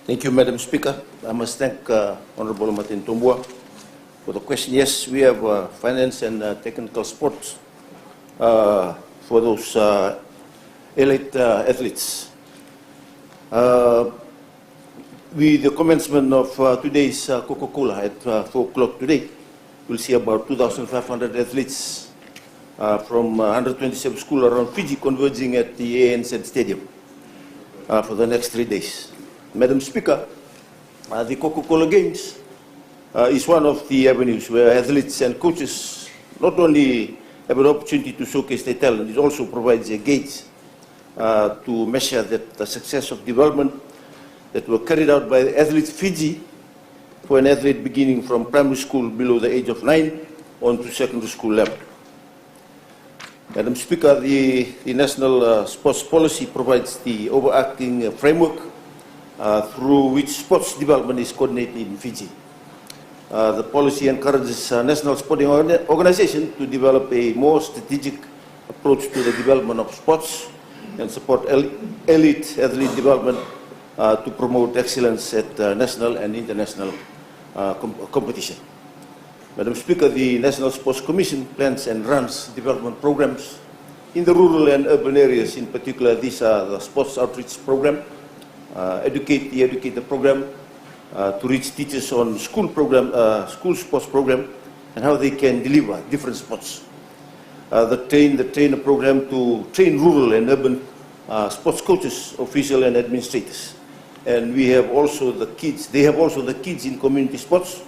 Thank you, Madam Speaker. I must thank Honorable Martin Tumbua for the question. Yes, we have finance and technical sports for those elite athletes. With the commencement of today's Coca-Cola at 4 o'clock today, we'll see about 2,500 athletes from 127 schools around Fiji converging at the ANZ Stadium for the next 3 days. Madam Speaker, the Coca-Cola Games is one of the avenues where athletes and coaches not only have an opportunity to showcase their talent, it also provides a gauge to measure that the success of development that were carried out by the athletes Fiji for an athlete beginning from primary school below the age of 9 on to secondary school level. Madam Speaker, the National Sports Policy provides the overarching framework through which sports development is coordinated in Fiji. The policy encourages national sporting organizations to develop a more strategic approach to the development of sports and support elite athlete development to promote excellence at national and international competition. Madam Speaker, the National Sports Commission plans and runs development programs in the rural and urban areas. In particular, these are the sports outreach program, the educator program, to reach teachers on school sports program and how they can deliver different sports. The trainer program to train rural and urban sports coaches, officials and administrators. And we have also the kids. They have also the kids in community sports,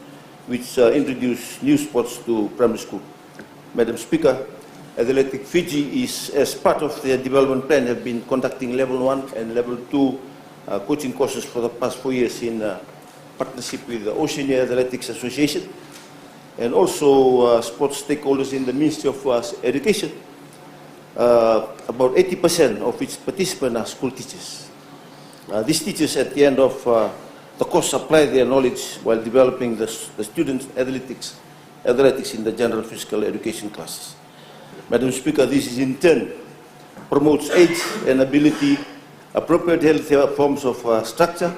which introduce new sports to primary school. Madam Speaker, Athletic Fiji is, as part of their development plan, have been conducting level 1 and level 2 coaching courses for the past 4 years in partnership with the Oceania Athletics Association and also sports stakeholders in the Ministry of Education. About 80% of its participants are school teachers. These teachers, at the end of the course, apply their knowledge while developing the students' athletics in the general physical education classes. Madam Speaker, this is in turn promotes age and ability, appropriate health forms of structure,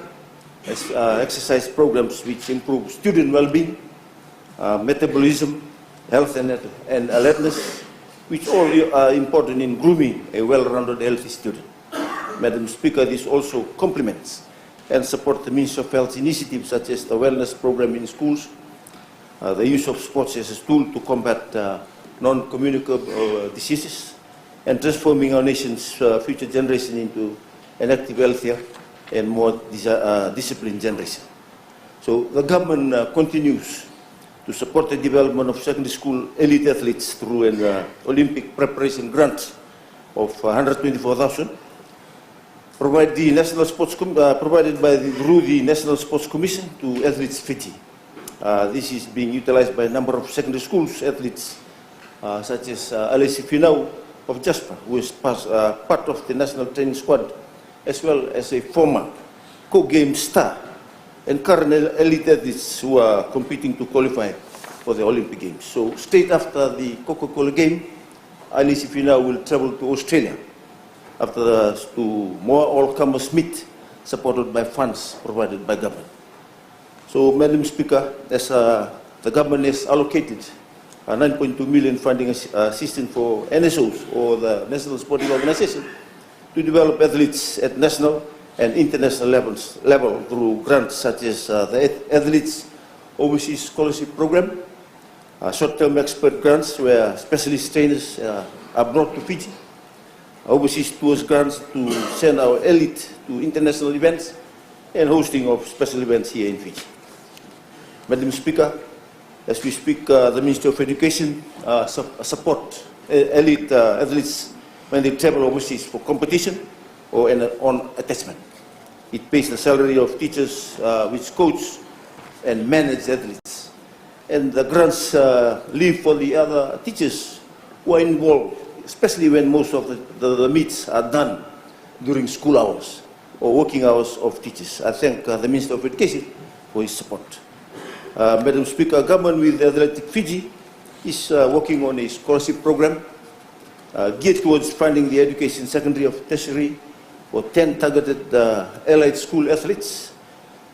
exercise programs which improve student well-being, metabolism, health and alertness, which all are important in grooming a well-rounded, healthy student. Madam Speaker, this also complements and supports the Ministry of Health's initiatives such as the wellness program in schools, the use of sports as a tool to combat non-communicable diseases, and transforming our nation's future generation into an active, healthier, and more disciplined generation. So the government continues to support the development of secondary school elite athletes through an Olympic preparation grant of 124,000, provided through the National Sports Commission to athletes Fiji. This is being utilized by a number of secondary schools athletes, such as Alessi Finau of Jasper, who is part of the national training squad, as well as a former co-game star and current elite athletes who are competing to qualify for the Olympic Games. So straight after the Coca-Cola game, Alessi Finau will travel to Australia to more all-comers meet, supported by funds provided by government. So, Madam Speaker, as the government has allocated 9.2 million funding assistance for NSOs, or the National Sporting Organization, to develop athletes at national and international level through grants such as the Athletes Overseas Scholarship Program, short-term expert grants where specialist trainers are brought to Fiji, overseas tours grants to send our elite to international events, and hosting of special events here in Fiji. Madam Speaker, as we speak, the Ministry of Education support elite athletes when they travel overseas for competition or on attachment. It pays the salary of teachers which coach and manage athletes. And the grants leave for the other teachers who are involved, especially when most of the meets are done during school hours or working hours of teachers. I thank the Minister of Education for his support. Madam Speaker, government with Athletic Fiji is working on a scholarship program geared towards funding the education secondary of tertiary for 10 targeted allied school athletes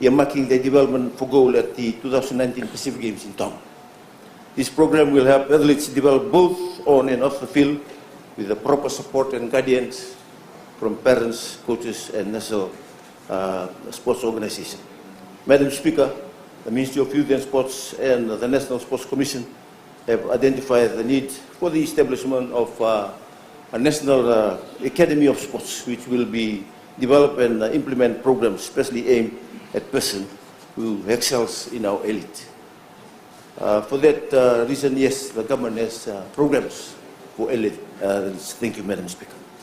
earmarking the development for goal at the 2019 Pacific Games in town. This program will help athletes develop both on and off the field with the proper support and guidance from parents, coaches, and national sports organization. Madam Speaker, the Ministry of Youth and Sports and the National Sports Commission have identified the need for the establishment of a National Academy of Sports, which will be develop and implement programs especially aimed at persons who excels in our elite. For that reason, yes, the government has programs for elite. Thank you, Madam Speaker.